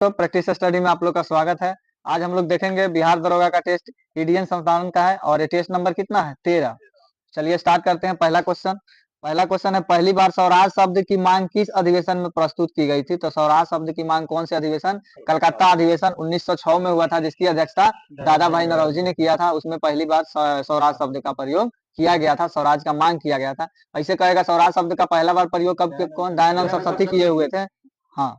तो practice study में आप लोग का स्वागत है। आज हम लोग देखेंगे बिहार दरोगा का टेस्ट ईडीएन संस्थान का है और ये टेस्ट नंबर कितना है 13। चलिए स्टार्ट करते हैं। पहला क्वेश्चन है, पहली बार स्वराज शब्द की मांग किस अधिवेशन में प्रस्तुत की गई थी? तो स्वराज शब्द की मांग कौन से अधिवेशन? कलकत्ता अधिवेशन 1906 में हुआ था, जिसकी अध्यक्षता दादा भाई नौरोजी ने किया था। उसमें पहली बार स्वराज शब्द का प्रयोग किया गया था, स्वराज का मांग किया गया था। ऐसे कहेगा स्वराज शब्द का पहला बार प्रयोग कब कौन दयानंद सरस्वती किए हुए थे। हाँ।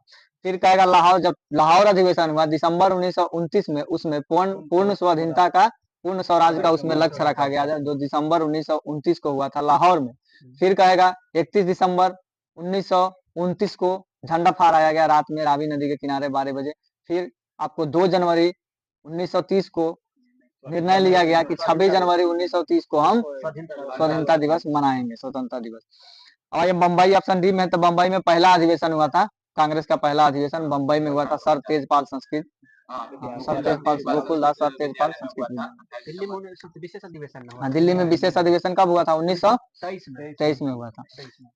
फिर कहेगा लाहौर, जब लाहौर अधिवेशन हुआ दिसंबर 1929 में, उसमें पूर्ण पूर्ण स्वाधीनता का, पूर्ण स्वराज का उसमें लक्ष्य रखा गया था, जो दिसंबर 1929 को हुआ था लाहौर में। फिर कहेगा 31 दिसंबर 1929 को झंडा फहराया गया रात में रावी नदी के किनारे 12 बजे। फिर आपको 2 जनवरी 1930 को निर्णय लिया गया कि 26 जनवरी 1930 को हम स्वतंत्रता दिवस मनाएंगे, स्वतंत्रता दिवस। और ये बम्बई ऑप्शन डी में है, तो बम्बई में पहला अधिवेशन हुआ था, कांग्रेस का पहला अधिवेशन बम्बई में हुआ था। Sir Tejpal Sanskrit, sir Tejpal Gokuldas sir Tejpal Sanskrit विद्यालय। दिल्ली में विशेष अधिवेशन में हुआ हाँ, दिल्ली में विशेष अधिवेशन कब हुआ था? 1923 में हुआ था।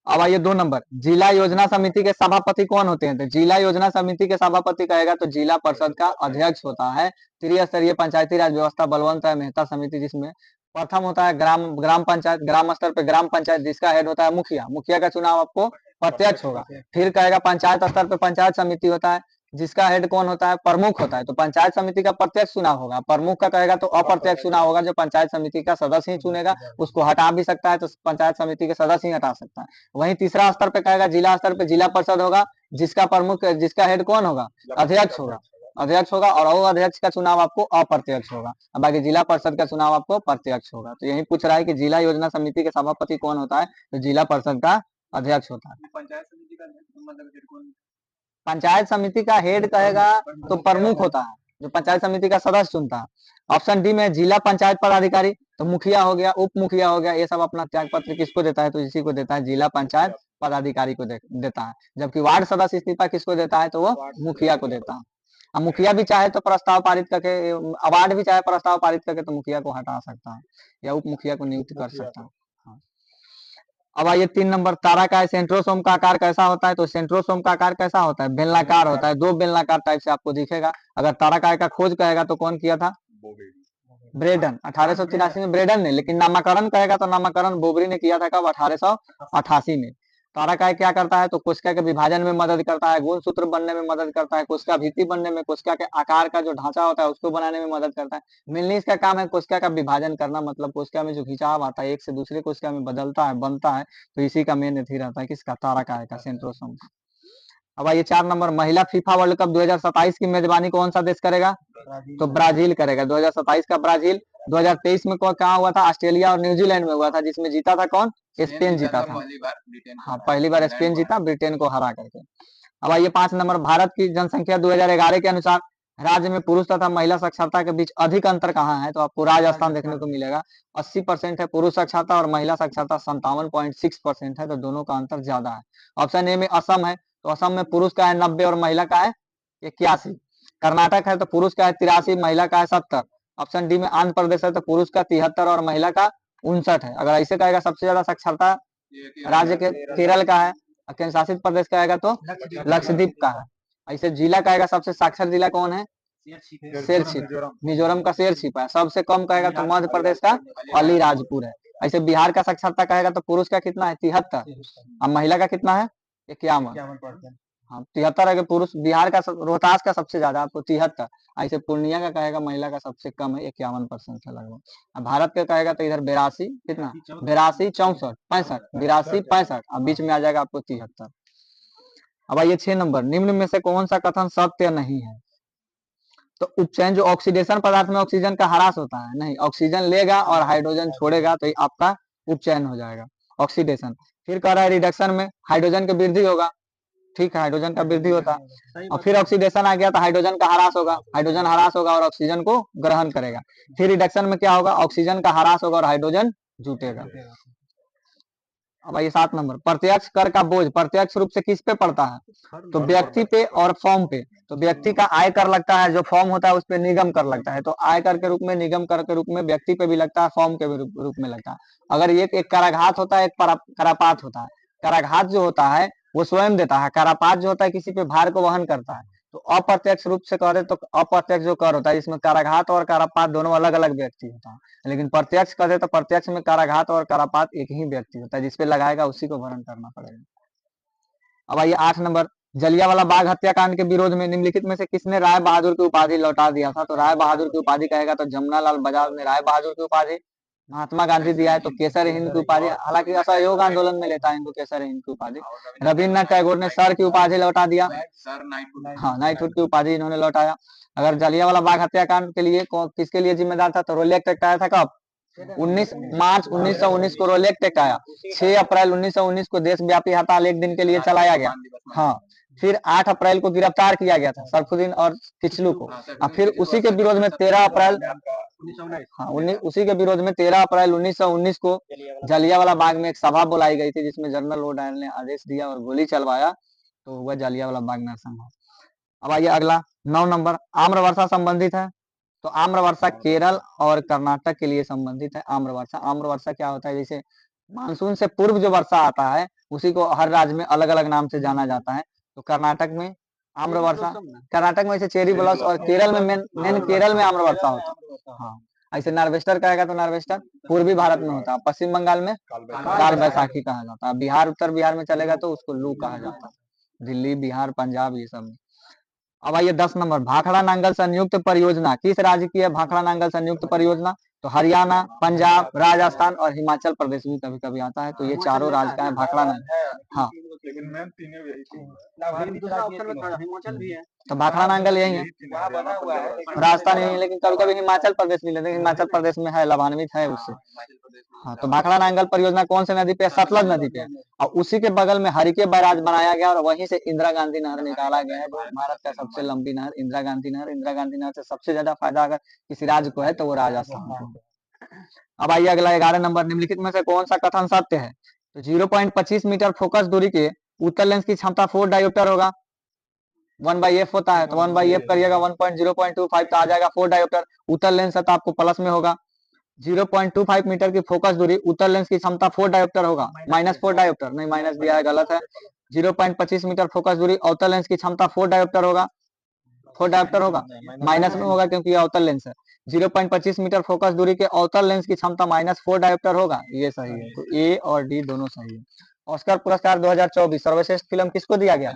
अब आइए 2 नंबर, जिला योजना समिति के सभापति कौन होते हैं? तो जिला योजना समिति के सभापति कहेगा तो जिला परिषद का अध्यक्ष होता है। त्रिस्तरीय पंचायती राज व्यवस्था बलवंत राय मेहता समिति, जिसमें प्रथम होता है ग्राम पंचायत, ग्राम स्तर पे ग्राम पंचायत, जिसका हेड होता है मुखिया। मुखिया का चुनाव आपको प्रत्यक्ष होगा। फिर कहेगा पंचायत स्तर पे पंचायत समिति होता है, जिसका हेड कौन होता है? प्रमुख होता है। तो पंचायत समिति का प्रत्यक्ष चुनाव होगा। प्रमुख का कहेगा तो अप्रत्यक्ष चुनाव होगा, जो पंचायत समिति का सदस्य ही चुनेगा, उसको हटा भी सकता है, तो पंचायत समिति के सदस्य ही हटा सकता है। वहीं तीसरा स्तर पे कहेगा जिला स्तर पे जिला परिषद होगा, जिसका प्रमुख, जिसका हेड कौन होगा? अध्यक्ष होगा, अध्यक्ष होगा। और वो अध्यक्ष का चुनाव आपको अप्रत्यक्ष होगा, बाकी जिला परिषद का चुनाव आपको प्रत्यक्ष होगा। तो यही पूछ रहा है कि जिला योजना समिति के सभापति कौन होता है? तो जिला परिषद का अध्यक्ष होता है। पंचायत समिति का हेड कहेगा तो प्रमुख होता है, जो पंचायत समिति का सदस्य चुनता है। ऑप्शन डी में जिला पंचायत पदाधिकारी, तो मुखिया हो गया, उप मुखिया हो गया, ये सब अपना त्याग पत्र किसको देता है? तो इसी को देता है, जिला पंचायत पदाधिकारी को देता है। जबकि वार्ड सदस्य इस्तीफा किसको देता है? तो वो मुखिया को देता है। अब मुखिया भी चाहे तो प्रस्ताव पारित करके, अवार्ड भी चाहे प्रस्ताव पारित करके तो मुखिया को हटा सकता है या उप मुखिया को नियुक्त कर सकता है। हाँ। अब आइए 3 नंबर, ताराकाय सेंट्रोसोम का आकार कैसा होता है? तो सेंट्रोसोम का आकार कैसा होता है? बेलनाकार होता है, 2 बेलनाकार टाइप से आपको दिखेगा। अगर ताराकाय का खोज कहेगा तो कौन किया था? ब्रेडन, 1883 में ब्रेडन ने। लेकिन नामकरण कहेगा तो नामकरण बोबरी ने किया था। कब? 1888 में। ताराकाय क्या करता है? तो कोशिका के विभाजन में मदद करता है, गुणसूत्र बनने में मदद करता है, कोशिका भित्ति बनने में, कोशिका के आकार का जो ढांचा होता है उसको बनाने में मदद करता है। मेनली इसका काम है कोशिका का विभाजन करना, मतलब कोशिका में जो खिंचाव आता है एक से दूसरे कोशिका में बदलता है, बनता है, तो इसी का मेन एथी रहता है, किसका? ताराकाय का, सेंट्रोसोम का। अब आइए 4 नंबर, महिला फीफा वर्ल्ड कप 2027 की मेजबानी कौन सा देश करेगा? तो ब्राजील करेगा। 2027 का ब्राजील। 2023 में कहाँ हुआ था? ऑस्ट्रेलिया और न्यूजीलैंड में हुआ था, जिसमें जीता था कौन? स्पेन जीता था। हाँ, पहली बार स्पेन जीता ब्रिटेन को हरा करके। अब आइए 5 नंबर, भारत की जनसंख्या 2011 के अनुसार राज्य में पुरुष तथा महिला साक्षरता के बीच अधिक अंतर कहाँ है? तो आपको राजस्थान देखने को मिलेगा। 80% है पुरुष साक्षरता और महिला साक्षरता 57.6% है, तो दोनों का अंतर ज्यादा है। ऑप्शन ए में असम है, तो असम में पुरुष का है 90 और महिला का है 81। कर्नाटक है तो पुरुष का है 83, महिला का है 70। ऑप्शन डी में आंध्र प्रदेश है, तो पुरुष का 73 और महिला का 59 है। अगर ऐसे कहेगा सबसे ज्यादा साक्षरता राज्य के केरल का है, केंद्र शासित प्रदेश कहेगा तो लक्षद्वीप का है। ऐसे जिला कहेगा सबसे साक्षर जिला कौन है? शेरछिप, मिजोरम का शेरछिप है। सबसे कम कहेगा तो मध्य प्रदेश का अलीराजपुर है। ऐसे बिहार का साक्षरता कहेगा तो पुरुष का कितना है? 73 और महिला का कितना है? 51। हाँ, 73 है कि पुरुष। बिहार का रोहतास का सबसे ज्यादा आपको 73। ऐसे पूर्णिया का कहेगा महिला का सबसे कम है, 51% है लगभग। अब भारत का कहेगा तो इधर 82, कितना? 82, 64, 65, 82, 65, अब बीच में आ जाएगा आपको 73। अब आइए 6 नंबर, निम्न में से कौन सा कथन सत्य नहीं है? तो उपचयन, जो ऑक्सीडेशन पदार्थ में ऑक्सीजन का ह्रास होता है, नहीं, ऑक्सीजन लेगा और हाइड्रोजन छोड़ेगा तो आपका उपचयन हो जाएगा, ऑक्सीडेशन। फिर कह रहा है रिडक्शन में हाइड्रोजन की वृद्धि होगा, ठीक है, हाइड्रोजन का वृद्धि होता है। और फिर ऑक्सीडेशन आ गया तो हाइड्रोजन का ह्रास होगा, हाइड्रोजन ह्रास होगा और ऑक्सीजन को ग्रहण करेगा। फिर रिडक्शन में क्या होगा? ऑक्सीजन का ह्रास होगा और हाइड्रोजन जुटेगा। अब ये 7 नंबर, प्रत्यक्ष कर का बोझ प्रत्यक्ष रूप से किस पे पड़ता है? तो व्यक्ति पे और फॉर्म पे। तो व्यक्ति का आय कर लगता है, जो फॉर्म होता है उस पे निगम कर लगता है। तो आय कर के रूप में, निगम कर के रूप में व्यक्ति पे भी लगता है, फॉर्म के रूप में लगता है। अगर ये एक कराघात होता है, एक करापात होता है। कराघात जो होता है वो स्वयं देता है, करापात जो होता है किसी पे भार को वहन करता है। तो अप्रत्यक्ष रूप से करे तो अप्रत्यक्ष जो कर होता है इसमें कराघात और करापात दोनों अलग अलग व्यक्ति होता है, लेकिन प्रत्यक्ष करे तो प्रत्यक्ष में कराघात और करापात एक ही व्यक्ति होता है, जिसपे लगाएगा उसी को भरण करना पड़ेगा। अब आइए 8 नंबर, जलियांवाला बाग हत्याकांड के विरोध में निम्नलिखित में से किसने राय बहादुर की उपाधि लौटा दिया था? तो राय बहादुर की उपाधि कहेगा तो जमुनालाल बजाज ने राय बहादुर की उपाधि, महात्मा गांधी दिया है तो केसर हिंद की उपाधि, हालांकि असहयोग आंदोलन में लेता है इनको केसर हिंद की उपाधि। रविन्द्रनाथ टैगोर ने सर की उपाधि लौटा दिया, हाँ नाइटहुड की उपाधि इन्होंने लौटाया। अगर जलियांवाला बाग हत्याकांड के लिए किसके लिए जिम्मेदार था? तो रोलेक्ट एक्ट आया था कब? 19 मार्च 1919 को रोलेक्ट एक्ट आया। 6 अप्रैल 1919 को देशव्यापी हड़ताल एक दिन के लिए चलाया गया। हाँ, फिर 8 अप्रैल को गिरफ्तार किया गया था सरफुद्दीन और किचलू को। फिर उसी के विरोध में 13 अप्रैल हाँ उसी के विरोध में 13 अप्रैल 1919 को जलियांवाला बाग में एक सभा बुलाई गई थी, जिसमें जनरल वो डायल ने आदेश दिया और गोली चलवाया, तो हुआ जलियांवाला बाग नरसंहार। अब आइए अगला 9 नंबर, आम्रवर्षा संबंधित है। तो आम्रवर्षा केरल और कर्नाटक के लिए संबंधित है। आम्रवर्षा, आम्रवर्षा क्या होता है? जैसे मानसून से पूर्व जो वर्षा आता है उसी को हर राज्य में अलग अलग नाम से जाना जाता है। तो कर्नाटक में आम्रवर्षा, कर्नाटक में ऐसे चेरी ब्लॉस, और केरल में मेन केरल में आम्रवर्षा होता है। हाँ, ऐसे नार्वेस्टर कहेगा तो नार्वेस्टर पूर्वी भारत में होता है, पश्चिम बंगाल में काल बैसाखी कहा जाता है, बिहार उत्तर बिहार में चलेगा तो उसको लू कहा जाता है, दिल्ली बिहार पंजाब ये सब में। अब आइए 10 नंबर, भाखड़ा नांगल संयुक्त परियोजना किस राज्य की है? भाखड़ा नांगल संयुक्त परियोजना तो हरियाणा, पंजाब, राजस्थान और हिमाचल प्रदेश भी कभी कभी आता है, तो ये चारों राज्य का है भाखड़ा नांगल। हाँ, हिमाचल भी है, तो भाखड़ा नांगल यही है, राजस्थान यही है, लेकिन कभी कभी हिमाचल प्रदेश भी लेते हैं, हिमाचल प्रदेश में है, लाभान्वित है उससे। हाँ, तो भाखड़ा नांगल परियोजना कौन से नदी पे? सतलज नदी पे है, और उसी के बगल में हरिके बैराज बनाया गया और वहीं से इंदिरा गांधी नहर निकाला गया है, जो भारत का सबसे लंबी नहर इंदिरा गांधी नहर। इंदिरा गांधी नहर से सबसे ज्यादा फायदा अगर किसी राज्य को है तो वो राजस्थान को। अब आइए अगला 11 नंबर, निम्नलिखित में से कौन सा कथन सत्य है? तो 0.25 मीटर फोकस दूरी के उत्तर लेंस की क्षमता 4 डायोप्टर होगा। 1/f होता है, तो 1/f करिएगा 1.0.25 तो आ जाएगा 4 डायोप्टर। उत्तर लेंस है तो आपको प्लस में होगा। 0.25 मीटर की फोकस दूरी, उत्तर लेंस की क्षमता 4 डायोप्टर होगा, -4 डायोप्टर नहीं, माइनस दिया है, गलत है। 0.25 मीटर फोकस दूरी, अवतल लेंस की क्षमता 4 डायोप्टर होगा, 4 डायोप्टर होगा, माइनस में होगा क्योंकि ये अवतल लेंस है। 0.25 मीटर फोकस दूरी के अवतल लेंस की क्षमता -4 डायोप्टर होगा, ये सही है। तो ए और डी दोनों सही है। ऑस्कर पुरस्कार 2024 सर्वश्रेष्ठ फिल्म किसको दिया गया?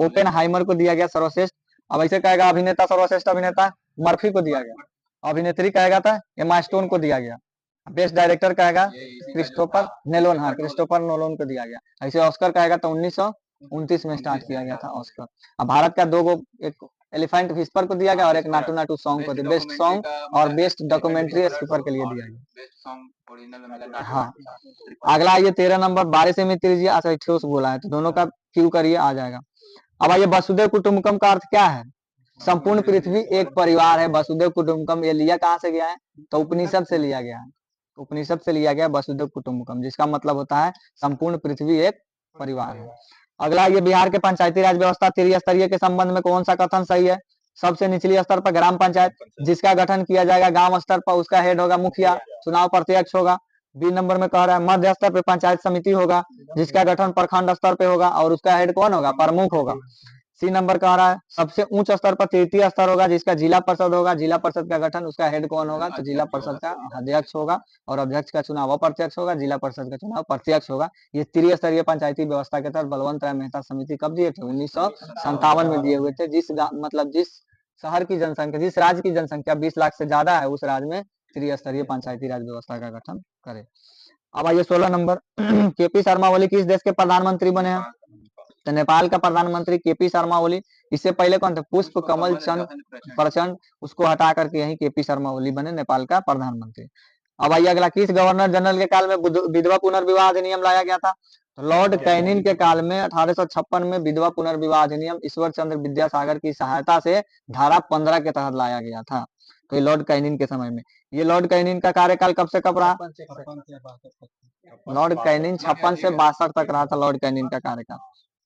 ओपेनहाइमर को दिया गया सर्वश्रेष्ठ। अब ऐसे कहेगा अभिनेता, सर्वश्रेष्ठ अभिनेता मर्फी को दिया गया। अभिनेत्री कहेगा था एमा स्टोन को दिया गया। बेस्ट डायरेक्टर कहेगा क्रिस्टोफर नोलन, हाँ क्रिस्टोफर नोलन को दिया गया। ऐसे ऑस्कर कहेगा तो 1929 में स्टार्ट किया गया था ऑस्कर। अब भारत का दो गो, एक एलिफेंट विस्पर को दिया गया और एक नाटू नाटू सॉन्ग को दिया, बेस्ट सॉन्ग और बेस्ट डॉक्यूमेंट्री स्कीपर के लिए दिया गया। हाँ, अगला ये 13 नंबर, 12 से में त्रिज्या, अच्छा ठोस बोला है तो दोनों का क्यू करिए आ जाएगा। अब आइए वसुदेव कुटुंबकम का अर्थ क्या है? संपूर्ण पृथ्वी एक परिवार है। वसुदेव कुटुंबकम ये लिया कहाँ से गया है? तो उपनिषद से लिया गया है, उपनिषद से लिया गया वसुदेव कुटुंबकम, जिसका मतलब होता है संपूर्ण पृथ्वी एक परिवार है। अगला ये बिहार के पंचायती राज व्यवस्था त्रिस्तरीय के संबंध में कौन सा कथन सही है? सबसे निचली स्तर पर ग्राम पंचायत, जिसका गठन किया जाएगा गांव स्तर पर, उसका हेड होगा मुखिया, चुनाव प्रत्यक्ष होगा। बी नंबर में कह रहा है मध्य स्तर पे पंचायत समिति होगा, जिसका गठन प्रखंड स्तर पे होगा और उसका हेड कौन होगा? प्रमुख होगा। सी नंबर कह रहा है सबसे उच्च स्तर पर तृतीय स्तर होगा, जिसका जिला परिषद होगा, जिला परिषद का गठन, उसका हेड कौन होगा? तो जिला परिषद का अध्यक्ष होगा और अध्यक्ष का चुनाव अप्रत्यक्ष होगा, जिला परिषद का चुनाव प्रत्यक्ष होगा। ये त्रिस्तरीय पंचायती व्यवस्था के तहत बलवंत राय मेहता समिति कब दिए थे? 1957 में दिए हुए थे। मतलब जिस शहर की जनसंख्या, जिस राज्य की जनसंख्या 20 लाख से ज्यादा है, उस राज्य में त्रिस्तरीय पंचायती राज व्यवस्था का गठन करे। अब आइए 16 नंबर, केपी शर्मा ओली किस देश के प्रधानमंत्री बने हैं? तो नेपाल का प्रधानमंत्री केपी शर्मा ओली। इससे पहले कौन थे? पुष्प कमल चंद्र प्रचंड, उसको हटा करके यही केपी शर्मा ओली बने नेपाल का प्रधानमंत्री। अब आइए अगला, किस गवर्नर जनरल के काल में विधवा पुनर्विवाह अधिनियम लाया गया था? तो लॉर्ड कैनिन के काल में 1856 में विधवा पुनर्विवाह अधिनियम ईश्वर चंद्र विद्यासागर की सहायता से धारा 15 के तहत लाया गया था। तो ये लॉर्ड कैनिन के समय में। ये लॉर्ड कैनिन का कार्यकाल कब से कब रहा? लॉर्ड कैनिन 56 से 62 तक रहा था लॉर्ड कैनिन का कार्यकाल।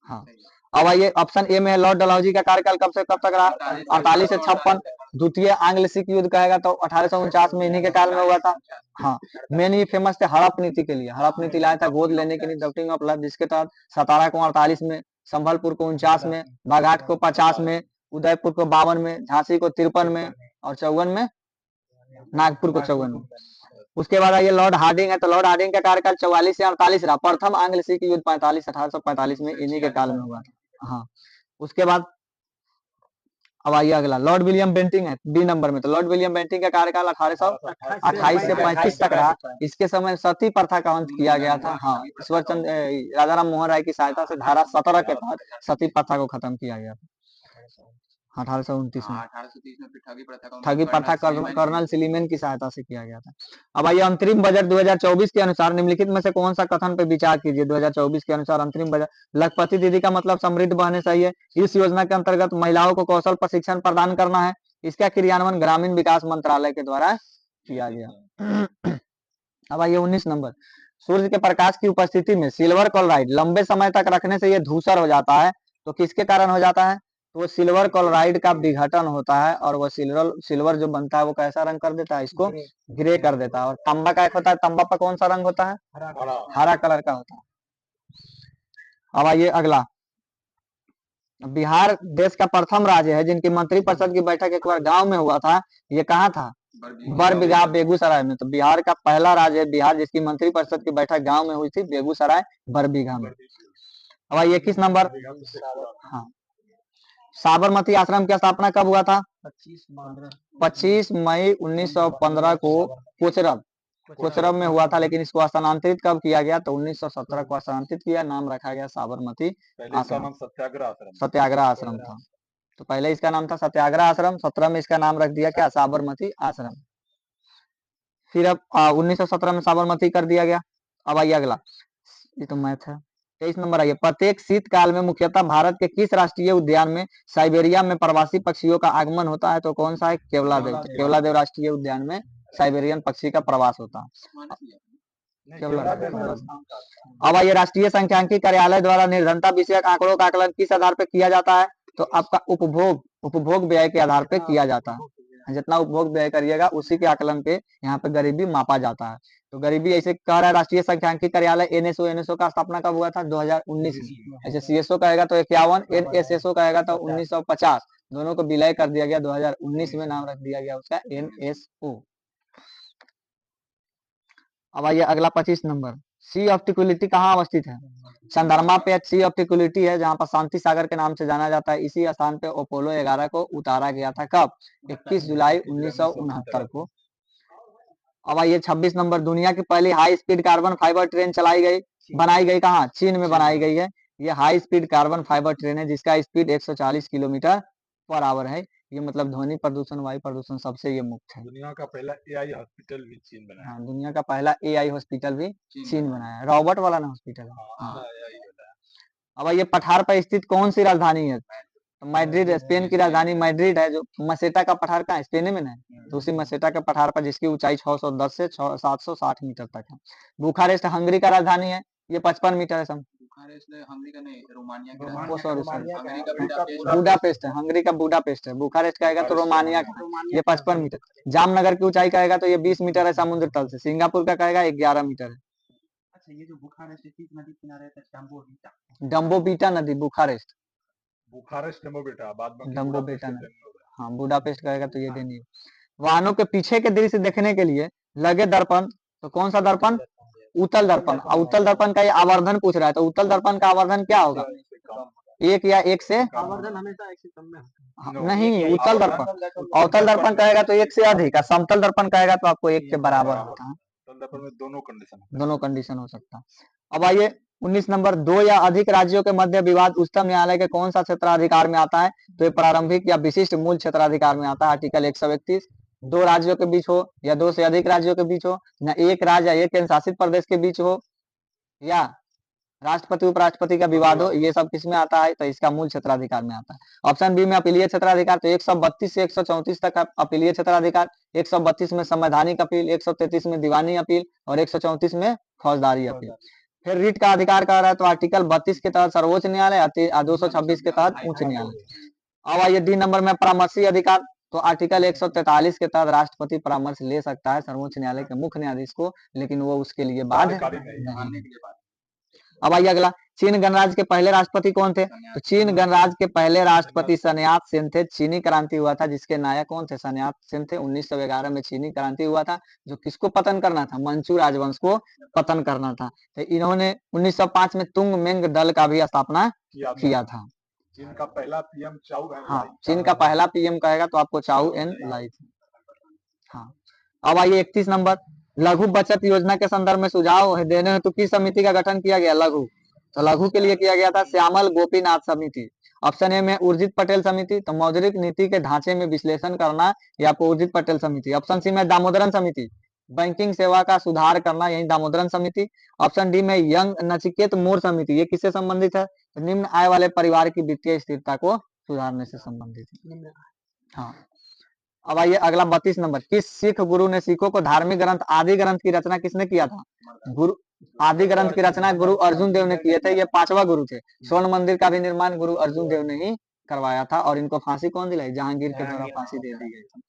हाँ, अब आइए ऑप्शन ए में है लॉर्ड डलहौजी का कार्यकाल कब से कब तक रहा? 48 से 56। द्वितीय आंग्ल सिख युद्ध कहेगा तो 1849 में इन्हीं के काल में हुआ था। हाँ, मेन ये फेमस थे हड़प नीति के लिए, हड़प नीति लाया था गोद लेने के लिए, डॉक्टरिंग ऑफ लव, जिसके तहत 17 को 48 में संभलपुर को 49 में, बाघाट को 50 में, उदयपुर को 52 में, झांसी को 53 में और 54 में, नागपुर को 54 में। उसके बाद ये लॉर्ड हार्डिंग है, तो लॉर्ड हार्डिंग का कार्यकाल 44 से 48 रहा। प्रथम आंग्ल सिख युद्ध 1845 में इन्हीं के काल में हुआ था। हाँ, उसके बाद अब आइए अगला, लॉर्ड विलियम बेंटिंग है बी नंबर में। तो लॉर्ड विलियम बेंटिंग का कार्यकाल 1828 से 35 तक रहा। इसके समय सती प्रथा का अंत किया गया था। हाँ, ईश्वर चंद्र राजा राम मोहन राय की सहायता से धारा 17 के तहत सती प्रथा को खत्म किया गया था 1829 में। 1830 में फिर ठगी प्रथा कर्नल सिलीमेन की सहायता से किया गया था। अब आइए अंतरिम बजट 2024 के अनुसार निम्नलिखित में से कौन सा कथन पे विचार कीजिए। 2024 के अनुसार अंतरिम बजट, लखपति दीदी का मतलब समृद्ध बहने सही है। इस योजना के अंतर्गत महिलाओं को कौशल प्रशिक्षण प्रदान करना है। इसका क्रियान्वयन ग्रामीण विकास मंत्रालय के द्वारा किया गया। अब आइए 19 नंबर, सूर्य के प्रकाश की उपस्थिति में सिल्वर क्लोराइड लंबे समय तक रखने से यह धूसर हो जाता है। तो किसके कारण हो जाता है? तो वो सिल्वर क्लोराइड का विघटन होता है और वो सिल्वर जो बनता है वो कैसा रंग कर देता है, इसको ग्रे कर देता है। और तांबा का एक होता है, तांबा पर कौन सा रंग होता है? हरा कलर का होता है। अब आइए अगला, बिहार देश का प्रथम राज्य है जिनकी मंत्रिपरिषद की बैठक एक बार गांव में हुआ था। ये कहाँ था? बरबीघा बेगूसराय में। तो बिहार का पहला राज्य है बिहार जिसकी मंत्रिपरिषद की बैठक गांव में हुई थी, बेगूसराय बरबीघा में। अब आइए 21 नंबर, हाँ, साबरमती आश्रम की स्थापना कब हुआ था? 25 मई 1915 को कोचरब में हुआ था। लेकिन इसको स्थानांतरित कब किया गया? तो 1917 को स्थानांतरित किया, नाम रखा गया साबरमती आश्रम। सत्याग्रह आश्रम था। तो पहले इसका नाम था सत्याग्रह आश्रम, 17 में इसका नाम रख दिया क्या? साबरमती आश्रम। फिर अब 1917 में साबरमती कर दिया गया। अब आइए अगला, ये तो मैथ है। 23 नंबर आइए, प्रत्येक शीतकाल में मुख्यतः भारत के किस राष्ट्रीय उद्यान में साइबेरिया में प्रवासी पक्षियों का आगमन होता है? तो कौन सा है? केवलादेव। केवलादेव राष्ट्रीय उद्यान में साइबेरियन पक्षी का प्रवास होता है। अब आइए, राष्ट्रीय सांख्यिकी कार्यालय द्वारा निर्धनता विषयक आंकड़ों का आकलन किस आधार पर किया जाता है? तो आपका उपभोग व्यय के आधार पर किया जाता है। जितना उपभोग व्यय करिएगा उसी के आकलन पे यहाँ पे गरीबी मापा जाता है। तो गरीबी ऐसे कह रहा है राष्ट्रीय सांख्यिकी कार्यालय एनएसओ का स्थापना कब हुआ था? 2019 में। ऐसे सीएसओ कहेगा तो 51, एनएसएसओ कहेगा तो 1950। दोनों को विलय कर दिया गया, 2019 में नाम रख दिया गया उसका एनएसओ। अब आइए अगला 25 नंबर, सी ऑफ ट्रिक्विलिटी कहाँ अवस्थित है? चंद्रमा पे सी ऑफ ट्रिक्विलिटी है, जहाँ पर शांति सागर के नाम से जाना जाता है। इसी स्थान पे अपोलो 11 को उतारा गया था। कब? 21 जुलाई 1969 को। अब आइए 26 नंबर, दुनिया की पहली high speed carbon fibre train बनाई गई कहाँ? चीन में बनाई गई है। ये high speed carbon fibre train है जिसका स्पीड 140 किलोमीटर पर आवर है। ये मतलब ध्वनि प्रदूषण, वायु प्रदूषण सबसे ये मुक्त है। दुनिया का पहला एआई हॉस्पिटल भी चीन बनाया। हाँ, दुनिया का पहला एआई हॉस्पिटल भी चीन बनाया है। रॉबर्ट वाला ना हॉस्पिटल है। हाँ। अब ये पठार पर स्थित कौन सी राजधानी है? तो मैड्रिड, स्पेन की राजधानी मैड्रिड है। जो मसेटा का पठार कहाँ? स्पेन में ना। तो उसी मसेटा के पठार पर जिसकी ऊंचाई 610 से 760 मीटर तक है। बुखारेस्ट हंगरी का राजधानी है, ये 55 मीटर है। बुडापेस्ट है, हंगरी का बुडापेस्ट है। बुखारेस्ट कहेगा तो रोमानिया का, ये 55 मीटर। जामनगर की ऊंचाई कहेगा तो ये 20 मीटर है समुद्र तल से। सिंगापुर का कहेगा 11 मीटर है। अच्छा, ये जो बुखारेस्ट किस नदी किनारे है? डम्बोबीटा नदी, बुखारेस्ट बाद में डम्बोबीटा नदी। हाँ, बुडापेस्ट कहेगा तो ये देनी है। वाहनों के पीछे के दृश्य देखने के लिए लगे दर्पण, तो कौन सा दर्पण? उत्तल दर्पण। उत्तल दर्पण का ये आवर्धन पूछ रहा है, तो उत्तल दर्पण का आवर्धन क्या होगा? 1 या 1 से आवर्धन हमेशा 1 से कम में होता है। नहीं, उत्तल दर्पण। अवतल दर्पण कहेगा तो 1 से अधिक, और समतल दर्पण कहेगा तो आपको 1 के बराबर होता है। दोनों कंडीशन हो सकता है। अब आइए 19 नंबर, 2 या अधिक राज्यों के मध्य विवाद उच्चतम न्यायालय के कौन सा क्षेत्राधिकार में आता है? तो ये प्रारंभिक या विशिष्ट मूल क्षेत्राधिकार में आता है। आर्टिकल 131। 2 राज्यों के बीच हो या 2 से अधिक राज्यों के बीच हो, न एक राज्य या एक केंद्र शासित प्रदेश के बीच हो, या राष्ट्रपति उपराष्ट्रपति का विवाद हो, ये सब किस में आता है? तो इसका मूल क्षेत्राधिकार में आता है। ऑप्शन बी में अपीलीय क्षेत्राधिकार, तो 132 से 134 तक अपीलीय क्षेत्राधिकार। 132 में संवैधानिक अपील, 133 में दीवानी अपील और 134 में फौजदारी अपील। फिर रिट का अधिकार कह रहा है, तो आर्टिकल 32 के तहत सर्वोच्च न्यायालय, 226 के तहत उच्च न्यायालय। अब आइए डी नंबर में परामर्शी अधिकार, तो आर्टिकल 143 के तहत राष्ट्रपति परामर्श ले सकता है सर्वोच्च न्यायालय के मुख्य न्यायाधीश को, लेकिन वो उसके लिए बाध्य नहीं। अब आइए अगला, चीन गणराज्य के पहले राष्ट्रपति कौन थे? तो चीन गणराज्य के पहले राष्ट्रपति सन्यात सेन थे। चीनी क्रांति हुआ था जिसके नायक कौन थे? सन्यात सेन थे। 1911 में चीनी क्रांति हुआ था जो किसको पतन करना था? मंचू राजवंश को पतन करना था। तो इन्होंने 1905 में तुंग मेंग दल का भी स्थापना किया था। चीन का पहला पीएम चाउ एन हाँ, लाई। चीन का पहला पीएम कहेगा तो आपको चाउ एन लाई थे। हाँ, अब आइए 31 नंबर, लघु बचत योजना के संदर्भ में सुझाव देने हेतु किस समिति का गठन किया गया? लघु, तो लघु के लिए किया गया था श्यामल गोपीनाथ समिति। ऑप्शन ए में उर्जित पटेल समिति, तो मौद्रिक नीति के ढांचे में विश्लेषण करना, ये आपको उर्जित पटेल समिति। ऑप्शन सी में दामोदरन समिति, बैंकिंग सेवा का सुधार करना, यही दामोदरन समिति। ऑप्शन डी में यंग नचिकेत मोर समिति, ये किससे संबंधित है? तो निम्न आय वाले परिवार की वित्तीय स्थिरता को सुधारने से संबंधित है। हाँ, अब आइए अगला 32 नंबर, किस सिख गुरु ने सिखों को धार्मिक ग्रंथ आदि ग्रंथ की रचना किसने किया था? गुरु आदि ग्रंथ की रचना गुरु अर्जुन देव ने किए थे। ये 5वां गुरु थे। स्वर्ण मंदिर का भी निर्माण गुरु अर्जुन देव ने ही करवाया था और इनको फांसी कौन दिलाई? जहांगीर के द्वारा फांसी दे दी गई थी।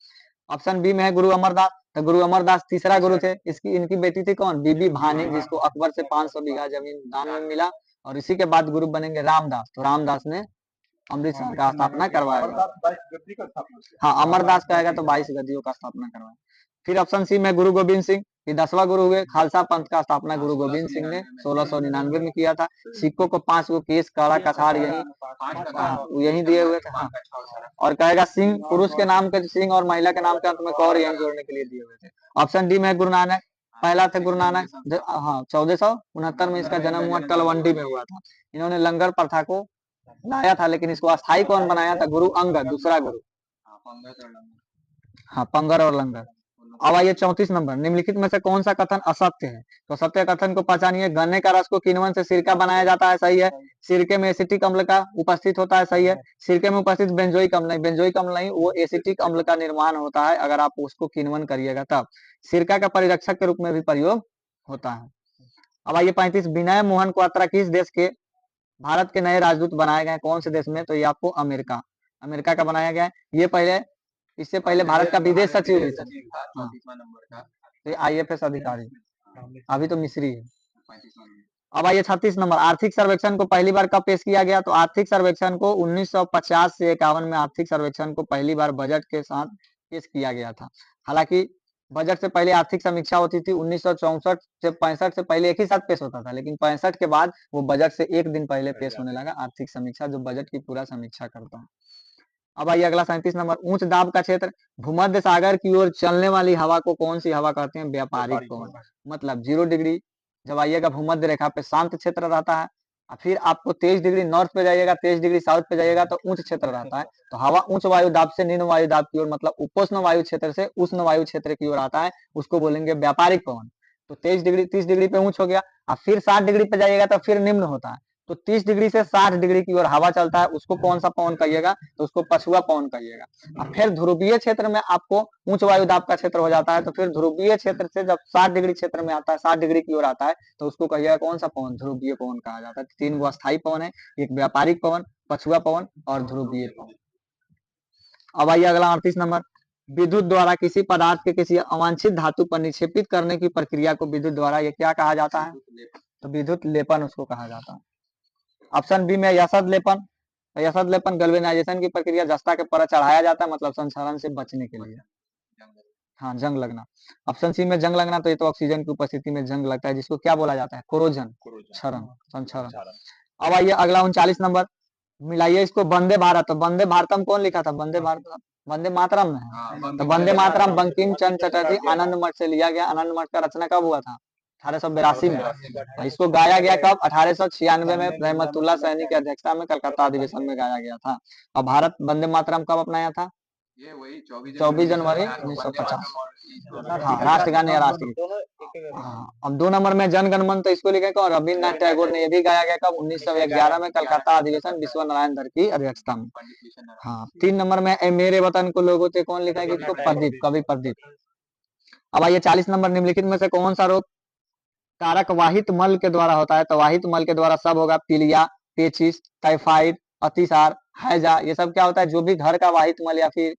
ऑप्शन बी में है गुरु अमरदास, तो गुरु अमरदास तीसरा गुरु थे। इनकी बेटी थी कौन? बीबी भानी, जिसको अकबर से 500 बीघा जमीन दान में मिला। और इसी के बाद गुरु बनेंगे रामदास, तो रामदास ने अमृतसर का स्थापना करवाया। हाँ, अमरदास कहेगा तो 22 गद्दियों का स्थापना करवाया। फिर ऑप्शन सी में गुरु गोविंद सिंह, ये 10वां गुरु हुए। खालसा पंथ का स्थापना गुरु गोविंद सिंह ने 1699 में किया था। सिखों को 5 गो केस, कड़ा, कछाड़ यही दिए हुए थे। हाँ, और कहेगा सिंह, पुरुष के नाम के सिंह और महिला के नाम के अंत में कौर यही जोड़ने के लिए दिए हुए थे। ऑप्शन डी में गुरु नानक, पहला थे गुरु नानक। हाँ, 1469 में इसका जन्म हुआ, तलवंडी में हुआ था। इन्होंने लंगर प्रथा को लाया था, लेकिन इसको अस्थायी कौन बनाया था? गुरु अंगद, दूसरा गुरु। हाँ, पंगर और लंगर। अब आइए 34 नंबर, निम्नलिखित में से कौन सा कथन असत्य है? तो सत्य कथन को पहचानिए। गन्ने का रस को किण्वन से सिरका बनाया जाता है, सही है। सिरके में एसिटिक अम्ल का उपस्थित होता है, सही है। सिरके में उपस्थित बेंजोइक अम्ल नहीं, बेंजोइक अम्ल नहीं, वो एसिटिक अम्ल का निर्माण होता है अगर आप उसको किण्वन करिएगा तब। सिरका का परिरक्षक के रूप में भी प्रयोग होता है। अब आइए 35, विनय मोहन क्वात्रा किस देश के भारत के नए राजदूत बनाए गए? कौन से देश में? तो ये आपको अमेरिका का बनाया गया है। ये पहले, इससे पहले भारत का विदेश सचिव भी था। हाँ, तो ये IFS अधिकारी, अभी तो मिस्री है। अब आइए 36 नंबर, आर्थिक सर्वेक्षण को पहली बार कब पेश किया गया? तो आर्थिक सर्वेक्षण को 1950 से 51 में आर्थिक सर्वेक्षण को पहली बार बजट के साथ पेश किया गया था। हालांकि बजट से पहले आर्थिक समीक्षा होती थी। 1964 से 65 से पहले एक ही साथ पेश होता था, लेकिन 65 के बाद वो बजट से एक दिन पहले पेश होने लगा आर्थिक समीक्षा, जो बजट की पूरा समीक्षा करता है। अब आइए अगला 37 नंबर, उच्च दाब का क्षेत्र, भूमध्य सागर की ओर चलने वाली हवा को कौन सी हवा कहते हैं? व्यापारिक पवन। मतलब 0 डिग्री जब आइएगा भूमध्य रेखा पे शांत क्षेत्र रहता है, और फिर आपको 23 डिग्री नॉर्थ पे जाइएगा, 23 डिग्री साउथ पे जाइएगा तो उच्च क्षेत्र रहता है। तो हवा उच्च वायु दाब से निम्न वायु दाब की ओर, मतलब उपोष्ण वायु क्षेत्र से उष्ण वायु क्षेत्र की ओर आता है, उसको बोलेंगे व्यापारिक पवन। तो 23 डिग्री 30 डिग्री पे ऊंच हो गया, और फिर 60 डिग्री पे जाइएगा तो फिर निम्न होता है। तो 30 डिग्री से 60 डिग्री की ओर हवा चलता है, उसको कौन सा पवन कहिएगा? तो उसको पछुआ पवन कहिएगा। और फिर ध्रुवीय क्षेत्र में आपको उच्च वायु दाब का क्षेत्र हो जाता है, तो फिर ध्रुवीय क्षेत्र से जब 60 डिग्री क्षेत्र में आता है, 60 डिग्री की ओर आता है, तो उसको कहिएगा कौन सा पवन? ध्रुवीय पवन कहा जाता है। 3 गो अस्थायी पवन है, एक व्यापारिक पवन, पछुआ पवन और ध्रुवीय पवन। अब आइए अगला 38 नंबर, विद्युत द्वारा किसी पदार्थ के किसी अवांछित धातु पर निक्षेपित करने की प्रक्रिया को विद्युत द्वारा ये क्या कहा जाता है? तो विद्युत लेपन उसको कहा जाता है। ऑप्शन बी में यसद लेपन, यसद लेपन गैल्वेनाइजेशन की प्रक्रिया, जस्ता के पर चढ़ाया जाता है, मतलब संक्षरण से बचने के लिए। हाँ, जंग लगना। ऑप्शन सी में जंग लगना, तो ये तो ऑक्सीजन की उपस्थिति में जंग लगता है, जिसको क्या बोला जाता है? कोरोजन, क्षरण, संक्षरण। अब आइए अगला 39 नंबर, मिलाइए इसको। वंदे भारत, तो वंदे भारतम कौन लिखा था? वंदे भारत, वंदे मातरम है। तो वंदे मातरम बंकिम चंद्र चटर्जी आनंद मठ से लिया गया। आनंद मठ का रचना कब हुआ था? 1882 में। इसको गाया गया कब? 1896 में रहमतुल्लाह सैनी की अध्यक्षता में कलकत्ता अधिवेशन में गाया गया था। और भारत वंदे मातरम कब अपनाया था? ये वही 24 जनवरी 1950। हाँ, राष्ट्रगान या राष्ट्रगीत। हाँ, अब 2 नंबर में जन गण मन, तो इसको लिखे कौन? रविन्द्रनाथ टैगोर ने। ये भी गाया गया कब? 1911 में कलकत्ता अधिवेशन विश्व नारायण धर की अध्यक्षता में। हाँ, 3 नंबर में ए मेरे वतन को लोगों थे, कौन लिखा है? इसको प्रदीप, कवि प्रदीप। अब आइए 40 नंबर, निम्नलिखित में से कौन सा रोग कारक वाहित मल के द्वारा होता है? तो वाहित मल के द्वारा सब होगा, पीलिया, पेचिस, टाइफाइड, अतिसार, हैजा, ये सब क्या होता है? जो भी घर का वाहित मल या फिर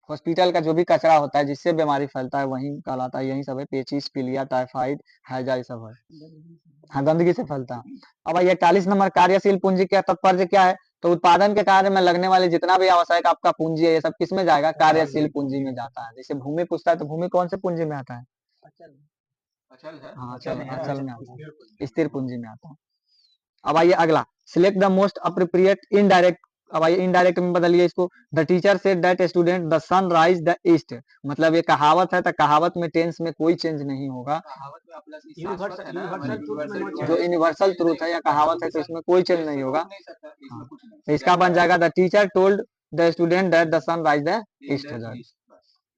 हॉस्पिटल का जो भी कचरा होता है जिससे बीमारी फैलता है वही कहलाता है, यही सब है, पेचिस, पीलिया, टाइफाइड, हैजा, ये सब है। हाँ, गंदगी से फैलता है। अब ये 41 नंबर, कार्यशील पूंजी का तात्पर्य क्या है? तो उत्पादन के कार्य में लगने वाले जितना भी आवश्यक आपका पूंजी है, ये सब किस में जाएगा? कार्यशील पूंजी में जाता है। जैसे भूमि पूछता है तो भूमि कौन से पूंजी में आता है? अचल है। हाँ, अचल में आता है, स्थिर पूंजी में आता है। अब आइए अगला, select the most appropriate indirect. अब आइए इनडायरेक्ट में बदलिए इसको। The teacher said that student the sun rise the east, मतलब ये कहावत है, तो कहावत में टेंस में कोई चेंज नहीं होगा। कहावत में प्लस शाश्वत है ना, जो यूनिवर्सल ट्रूथ है या कहावत है तो इसमें कोई चेंज नहीं होगा। इसमें हाँ, कुछ नहीं। तो इसका बन जाएगा the teacher told the student that the sun rise the east.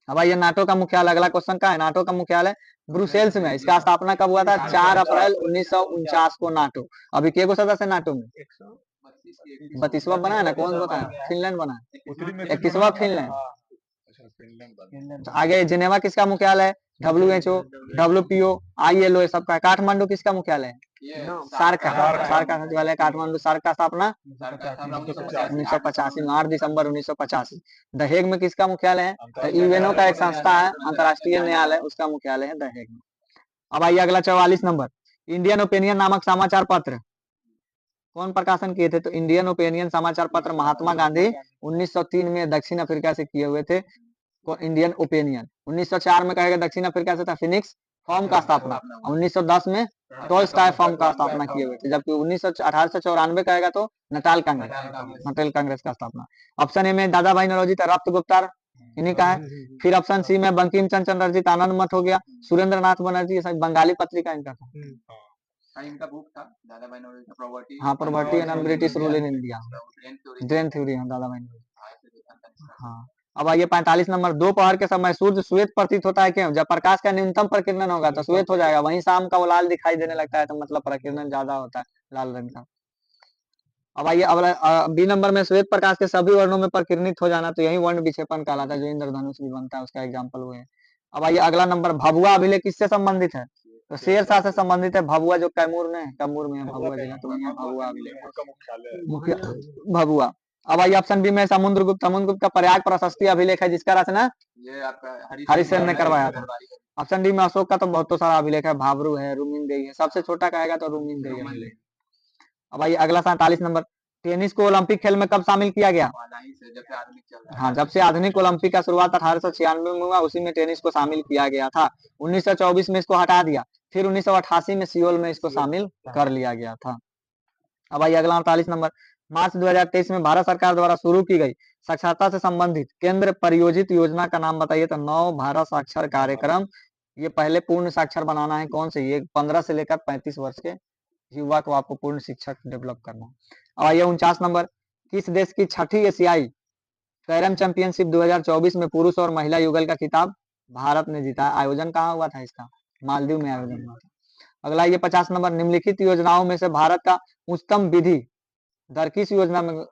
अब आइए नाटो का मुख्यालय, अगला क्वेश्चन का है, नाटो का मुख्यालय ब्रुसेल्स में। इसका स्थापना कब हुआ था? 4 अप्रैल 1949 को नाटो। अभी के गो सदस्य है नाटो में? 32वां बना है ना, कौन बना है? फिनलैंड बना है, उत्तरी में 21वां फिनलैंड। अच्छा, फिनलैंड बना। तो आगे जेनेवा किसका मुख्यालय है? WHO, WPO, ILO, ये सबका। काठमांडू किसका मुख्यालय है? सार्क का सचिवालय काठमांडू। सार्क का स्थापना 1985 में, 8 दिसंबर 1985। द हेग में किसका मुख्यालय है? तो यूएनओ का एक संस्था है, अंतरराष्ट्रीय न्यायालय, उसका मुख्यालय है द हेग में। अब आइए अगला 44 नंबर, इंडियन ओपिनियन नामक समाचार पत्र कौन प्रकाशन किए थे? तो इंडियन ओपिनियन समाचार पत्र महात्मा गांधी 1903 में दक्षिण अफ्रीका से किए हुए थे। इंडियन ओपिनियन 1904 में कहेगा दक्षिण अफ्रीका से था फिनिक्स फॉर्म का स्थापना। 1910 में टॉलस्टॉय फॉर्म का स्थापना किए हुए थे, जबकि 1894 कहेगा तो नटाल कांग्रेस का स्थापना। ऑप्शन ए में दादा भाई नौरोजी था, रफ्त गुप्ता इन्हीं का है। फिर ऑप्शन सी में बंकिम चंद्र चटर्जी, आनंद मठ हो गया, सुरेंद्र नाथ बनर्जी, ये सब बंगाली पत्रिका इनका था। इनका बुक था दादा भाई नौरोजी का प्रॉपर्टी। हाँ, property and British rule in India, drain theory, हाँ दादा भाई नौरोजी। हाँ, अब आइए 45 नंबर, दोपहर के समय सूर्य श्वेत प्रतीत होता है क्यों? जब प्रकाश का न्यूनतम प्रकीर्णन होगा तो श्वेत हो जाएगा, वहीं शाम का वो लाल दिखाई देने लगता है, तो मतलब प्रकीर्णन ज्यादा होता है, लाल रंग का। अब आइए बी नंबर में, श्वेत प्रकाश के सभी वर्णों में प्रकीर्णित हो जाना, तो यही वर्ण विक्षेपण कहलाता है, जो इंद्रधनुष भी बनता है उसका एग्जाम्पल वो है। अब आइए अगला नंबर, भभुआ अभिलेख किससे संबंधित है? तो शेरशाह से संबंधित है। भभुआ जो कैमूर में है भभुआ जिला, तो वही भभुआ अभिलेख का मुख्यालय मुख्य भभुआ। अब आइए ऑप्शन बी में, समुद्रगुप्त का प्रयाग प्रशस्ति अभिलेख है, जिसका रचना ये आपका हरिसेन ने करवाया था। ऑप्शन डी में अशोक का तो बहुत सारा अभिलेख है, भाबरू है, रुमिनदेही है, सबसे छोटा कहेगा तो रुमिनदेही अभिलेख। अब आइए अगला 47 नंबर, टेनिस को ओलंपिक खेल में कब शामिल किया गया? हाँ, जब से आधुनिक ओलंपिक का शुरुआत 1896 में हुआ, उसी में टेनिस को शामिल किया गया था। 1924 में इसको हटा दिया, फिर 1988 में सियोल में इसको शामिल कर लिया गया था। अब आइए अगला 48 नंबर, मार्च 2023 में भारत सरकार द्वारा शुरू की गई साक्षरता से संबंधित केंद्र प्रायोजित योजना का नाम बताइए? तो नव भारत साक्षर कार्यक्रम। ये पहले पूर्ण साक्षर बनाना है, कौन से? ये 15 से लेकर 35 वर्ष के युवा को आपको पूर्ण शिक्षक डेवलप करना। अब आइए 49 नंबर, किस देश की छठी एशियाई कैरम चैंपियनशिप 2024 में पुरुष और महिला युगल का खिताब भारत ने जीता? आयोजन कहाँ हुआ था इसका? मालदीव में आयोजन हुआ था। अगला ये 50 नंबर, निम्नलिखित योजनाओं में से भारत का उच्चतम वृद्धि दर किस योजना में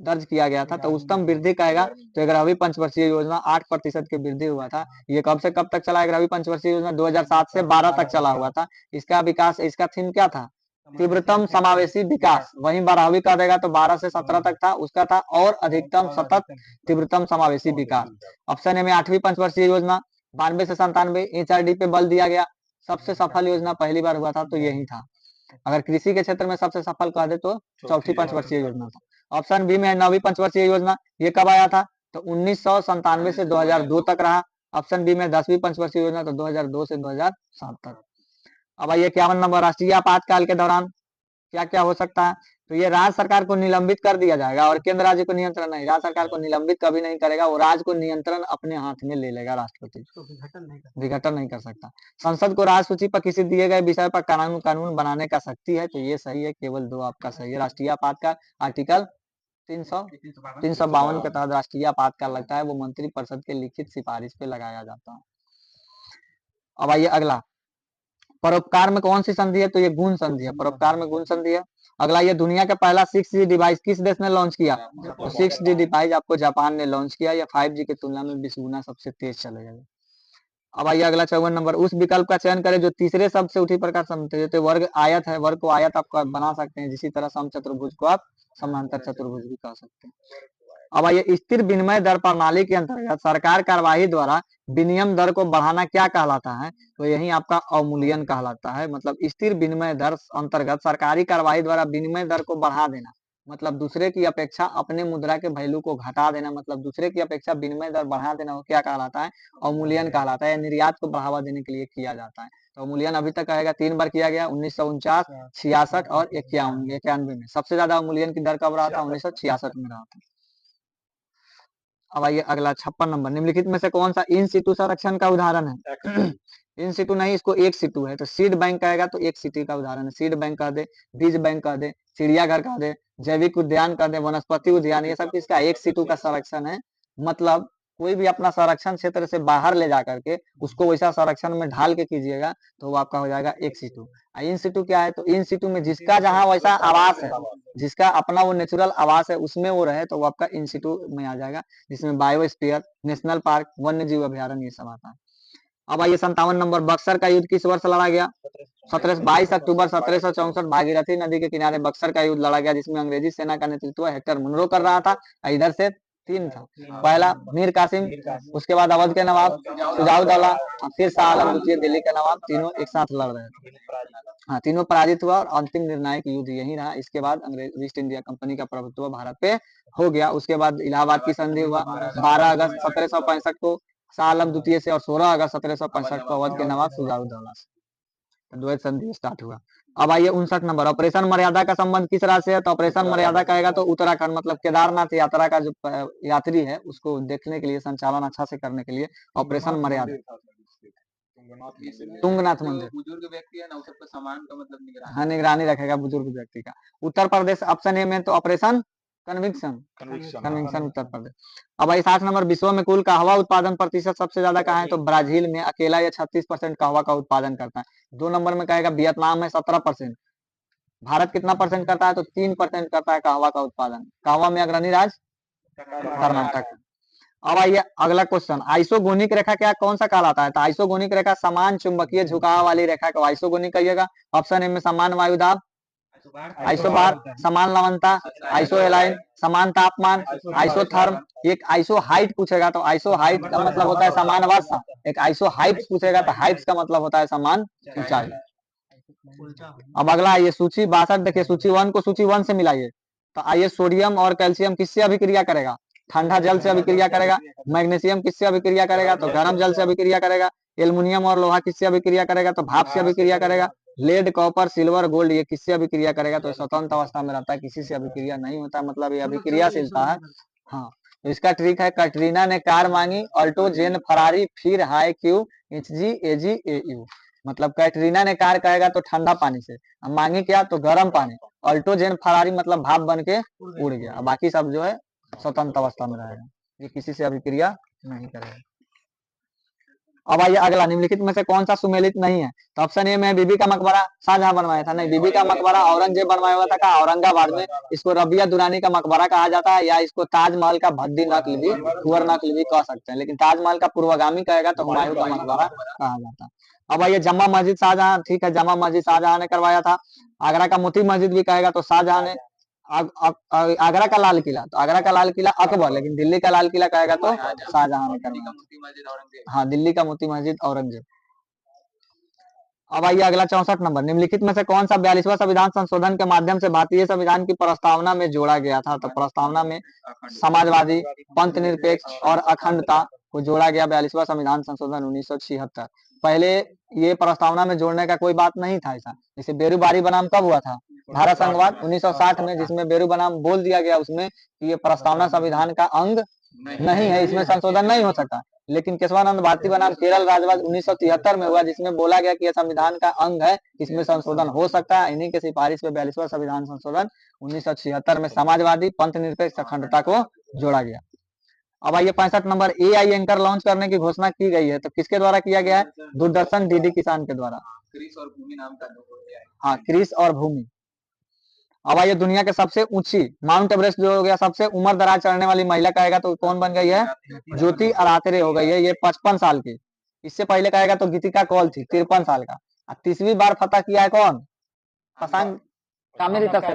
दर्ज किया गया था? तो उच्चतम वृद्धि कहेगा तो 11वीं पंचवर्षीय योजना 8% की वृद्धि हुआ था। ये कब से कब तक चला? 11वीं पंचवर्षीय योजना 2007 से 12 तक चला हुआ था। इसका विकास, इसका थीम क्या था? तीव्रतम समावेशी विकास। वहीं 12वीं का देगा तो 12 से 17 तक था, उसका था और अधिकतम सतत तीव्रतम समावेशी विकास। ऑप्शन ए में 8वीं पंचवर्षीय योजना 92 से 97 HRD पे बल दिया गया। सबसे सफल योजना पहली बार हुआ था तो यही था। अगर कृषि के क्षेत्र में सबसे सफल कह दे तो चौथी पंचवर्षीय योजना था। ऑप्शन बी में 9वीं पंचवर्षीय योजना, ये कब आया था? तो 1997 से 2002 तक रहा। ऑप्शन बी में 10वीं पंचवर्षीय योजना, तो 2002 से 2007 तक। अब आइए 51 नंबर, राष्ट्रीय आपातकाल के दौरान क्या क्या हो सकता है? तो ये राज्य सरकार को निलंबित कर दिया जाएगा और केंद्र राज्य को नियंत्रण नहीं। राज्य सरकार को निलंबित कभी नहीं करेगा, वो राज्य को नियंत्रण अपने हाथ में ले लेगा, राष्ट्रपति विघटन नहीं कर सकता। संसद को राज्य सूची पर किसी दिए गए विषय पर कानून बनाने का शक्ति है, तो ये सही है, केवल 2 आपका सही है। राष्ट्रीय आपातकाल आर्टिकल 352 के तहत राष्ट्रीय आपातकाल लगता है, वो मंत्रिपरिषद के लिखित सिफारिश पे लगाया जाता है। अब आइए अगला, परोपकार में कौन सी संधि है? तो ये गुण संधि है, परोपकार में गुण संधि है। अगला, ये दुनिया का पहला 6G डिवाइस किस देश ने लॉन्च किया? तो 6G डिवाइस आपको जापान ने लॉन्च किया। या 5G की तुलना में 20 गुना सबसे तेज चलेगा। अब आइए अगला 54 नंबर, उस विकल्प का चयन करें जो तीसरे शब्द से उठी प्रकार समझते। वर्ग आयत है, वर्ग को आयत आप बना सकते हैं, जिसी तरह समचतुर्भुज को आप समांतर चतुर्भुज भी कह सकते हैं। अब ये स्थिर विनिमय दर प्रणाली के अंतर्गत सरकार कार्यवाही द्वारा विनिमय दर को बढ़ाना क्या कहलाता है? तो यही आपका अवमूल्यन कहलाता है। मतलब स्थिर विनिमय दर अंतर्गत सरकारी कार्यवाही द्वारा विनिमय दर को बढ़ा देना, मतलब दूसरे की अपेक्षा अपने मुद्रा के वैल्यू को घटा देना, मतलब दूसरे की अपेक्षा विनिमय दर बढ़ा देना, वो क्या कहलाता है? अवमूल्यन कहलाता है। निर्यात को बढ़ावा देने के लिए किया जाता है। तो अवमूल्यन अभी तक आएगा 3 बार किया गया, 1949, 66 और 91 में। सबसे ज्यादा अवमूल्यन की दर कब रहा था? 1966 में रहा था। अब आइए अगला 56 नंबर, निम्नलिखित में से कौन सा इन सिटू संरक्षण का उदाहरण है? इन सिटू नहीं, इसको एक सिटू है। तो सीड बैंक कहेगा तो एक सिटी का उदाहरण है। सीड बैंक कह दे, बीज बैंक कह दे, चिड़ियाघर कह दे, जैविक उद्यान कह दे, वनस्पति उद्यान, ये सब किसका? एक सिटू का संरक्षण है। मतलब कोई भी अपना संरक्षण क्षेत्र से बाहर ले जा करके उसको वैसा संरक्षण में ढाल के कीजिएगा तो वो आपका हो जाएगा एक सिटू। इन सिटू क्या है? तो इन सिटू में जिसका जहां वैसा आवास है, जिसका अपना वो नेचुरल आवास है, उसमें वो रहे तो वो आपका इन सिटू में आ जाएगा, जिसमें बायोस्फीयर, नेशनल पार्क, वन्य जीव अभ्यारण्य ये सब आता है। अब आइए 57 नंबर, बक्सर का युद्ध किस वर्ष लड़ा गया? 22 अक्टूबर 1764 भागीरथी नदी के किनारे बक्सर का युद्ध लड़ा गया, जिसमें अंग्रेजी सेना का नेतृत्व हेक्टर मुनरो कर रहा था। इधर से 3 था, पहला मीर कासिम, उसके बाद अवध के नवाब शुजाउद्दौला, फिर शाह आलम द्वितीय दिल्ली का नवाब, तीनों एक साथ लड़ रहे थे। हाँ, तीनों पराजित हुआ और अंतिम निर्णायक युद्ध यही रहा। इसके बाद अंग्रेज ईस्ट इंडिया कंपनी का प्रभुत्व भारत पे हो गया। उसके बाद इलाहाबाद की संधि हुआ 12 अगस्त 1765 को शाह आलम द्वितीय से, और 16 अगस्त 1765 को अवध के नवाब शुजाउद्दौला से द्वैत संधि स्टार्ट हुआ। अब आइए 59 नंबर, ऑपरेशन मर्यादा का संबंध किस राज्य से है? तो ऑपरेशन मर्यादा कहेगा तो उत्तराखंड, मतलब केदारनाथ यात्रा का जो यात्री है उसको देखने के लिए, संचालन अच्छा से करने के लिए ऑपरेशन मर्यादा। तुंगनाथ मंदिर बुजुर्ग व्यक्ति है ना, वो सबका सामान का मतलब निगरानी, हाँ, निगरानी रखेगा बुजुर्ग व्यक्ति का। उत्तर प्रदेश ऑप्शन ए में, तो ऑपरेशन कन्विक्शन उत्तर प्रदेश। अब 60 नंबर, विश्व में कुल कहवा उत्पादन प्रतिशत सबसे ज्यादा कहाँ है? तो ब्राजील में अकेला ये 36% कहवा का उत्पादन करता है। 2 नंबर में कहेगा वियतनाम में 17%। भारत कितना परसेंट करता है? तो 3% करता है कहवा का उत्पादन। कहवा में अग्रणी राज्य कर्नाटक। अब आइए अगला क्वेश्चन, आइसोगोनिक रेखा क्या कौन सा कहलाता है? तो आइसोगोनिक रेखा समान चुंबकीय झुकाव वाली रेखा को आइसोगोनिक कहिएगा। ऑप्शन ए में समान वायुदाब, आइसोबार, समान लवणता, आइसो एलाइन, समान तापमान, आइसोथर्म। एक आइसो हाइट पूछेगा तो आइसो हाइट का मतलब होता है समान वर्षा। एक आइसो हाइट्स पूछेगा तो हाइट्स का मतलब होता है समान ऊंचाई। अब अगला आइए सूची 62, देखिए सूची 1 को सूची 1 से मिलाइए। तो आइए सोडियम और कैल्शियम किससे अभिक्रिया करेगा? ठंडा जल से अभिक्रिया करेगा। मैग्नीशियम किससे अभिक्रिया करेगा? तो गर्म जल से अभिक्रिया करेगा। एल्युमिनियम और लोहा किससे अभिक्रिया करेगा? तो भाप से अभिक्रिया करेगा। लेड, कॉपर, सिल्वर, गोल्ड ये किससे अभिक्रिया करेगा? तो स्वतंत्र अवस्था में रहता है, किसी से अभिक्रिया नहीं होता, मतलब ये अभिक्रियाशीलता है। हाँ, तो इसका ट्रिक है, कैटरीना ने कार मांगी, अल्टो, जेन, फरारी, फिर हाई क्यू, एचजी, एजी, एयू। मतलब कैटरीना ने कार कहेगा तो ठंडा पानी से, मांगी क्या? तो गर्म पानी। अल्टो, जेन, फरारी मतलब भाप बन के उड़ गया। बाकी सब जो है स्वतंत्र अवस्था में रहेगा, ये किसी से अभिक्रिया नहीं करेगा। अब आइए अगला, निम्नलिखित में से कौन सा सुमेलित नहीं है? तो ऑप्शन ए में बीबी का मकबरा शाहजहां बनवाया था, नहीं, बीबी का मकबरा औरंगजेब बनवाया हुआ था। कहा? औरंगाबाद में। इसको रबिया दुरानी का मकबरा कहा जाता है, या इसको ताजमहल का भद्दी नकल भी, कुंवर नकल भी कह सकते हैं, लेकिन ताजमहल का पूर्वगामी कहेगा तो हुमायूं का मकबरा कहा जाता है। अब आइए जामा मस्जिद शाहजहां, ठीक है, जामा मस्जिद शाहजहां ने करवाया था। आगरा का मोती मस्जिद भी कहेगा तो शाहजहां ने। आगरा का लाल किला, तो आगरा का लाल किला अकबर, लेकिन दिल्ली का लाल किला कहेगा तो शाहजहां ने करवाया। हाँ, दिल्ली का मोती मस्जिद औरंगजेब। अब आइए अगला 64 नंबर, निम्नलिखित में से कौन सा 42वां संविधान संशोधन के माध्यम से भारतीय संविधान की प्रस्तावना में जोड़ा गया था? तो प्रस्तावना में समाजवादी, पंथ निरपेक्ष और अखंडता को जोड़ा गया। 42वां संविधान संशोधन 1976। पहले ये प्रस्तावना में जोड़ने का कोई बात नहीं था ऐसा। जैसे बेरू बारी बनाम कब हुआ था? भारत संघवाद 1960 में, जिसमें बेरू बनाम बोल दिया गया उसमें कि ये प्रस्तावना संविधान का अंग नहीं है, इसमें संशोधन नहीं हो सकता। लेकिन केशवानंद भारती बनाम केरल राज्यवाद 1973 में हुआ, जिसमें बोला गया कि यह संविधान का अंग है, इसमें संशोधन हो सकता है। इन्हीं के सिफारिश पे 42वां संविधान संशोधन 1976 में समाजवादी, पंथ निरपेक्ष, अखंडता को जोड़ा गया। अब आइए 65 नंबर, एआई एंकर लॉन्च करने की घोषणा की गई है, तो किसके द्वारा किया गया है? दूरदर्शन डीडी किसान के द्वारा। क्रिस और भूमि नाम का हाँ, क्रिस और भूमि। अब आइए दुनिया के सबसे ऊंची माउंट एवरेस्ट जो हो गया, सबसे उम्र दराज चढ़ने वाली महिला कहेगा तो कौन बन गई है? ज्योति अरात्रे हो गई है, ये 55 साल की। इससे पहले कहेगा तो गीतिका कौल थी 53 साल का। 30वीं बार फतह किया है कौन? कामेरिता से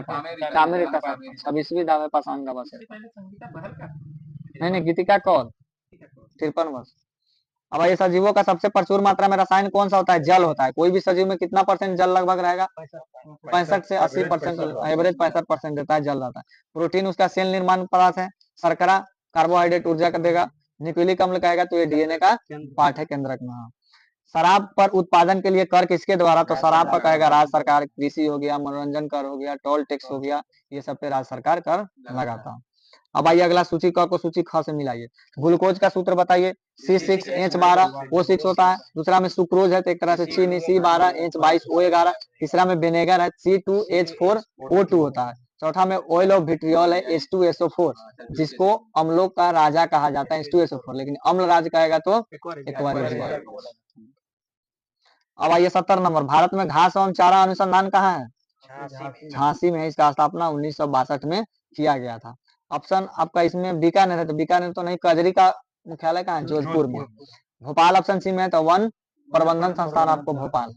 कामेरिता से 26वीं दावे पाषाण का बस है। इससे पहले संगीता बहल का नहीं गीतिका कौर 53 वर्ष। अब ये सजीवों का सबसे प्रचुर मात्रा में रसायन कौन सा होता है? जल होता है। कोई भी सजीव में कितना परसेंट जल लगभग रहेगा? 65 से 80%, एवरेज 65% देता है जल रहता है। प्रोटीन उसका सेल निर्माण पदार्थ है। शर्करा कार्बोहाइड्रेट ऊर्जा का देगा। न्यूक्लिक अम्ल कहेगा तो ये डीएनए का पार्ट है, केंद्रक में। शराब पर उत्पादन के लिए कर किसके द्वारा? तो शराब पर कहेगा राज्य सरकार। कृषि हो गया, मनोरंजन कर हो गया, टोल टैक्स हो गया, ये सब पे राज्य सरकार कर लगाता है। अब आइए अगला सूची क को सूची ख से मिलाइए। ग्लूकोज का सूत्र बताइए। C6H12O6 होता है। दूसरा में सुक्रोज है तो एक तरह से चीनी C12H22O11। तीसरा में विनेगर है C2H4O2 होता है। चौथा में ऑयल ऑफ विट्रियोल है H2SO4, जिसको अम्लों का राजा कहा जाता है H2SO4, लेकिन अम्ल राज कहेगा तो एक्वारियस। अब आइए 70 नंबर। भारत में घास एवं चारा अनुसंधान कहाँ है? झांसी में। इसका स्थापना 1962 में किया गया था। ऑप्शन आपका इसमें बीकानेर है तो बीकानेर तो नहीं, कजरी का मुख्यालय कहाँ है? जोधपुर में। भोपाल ऑप्शन सी में है तो वन प्रबंधन संस्थान आपको भोपाल,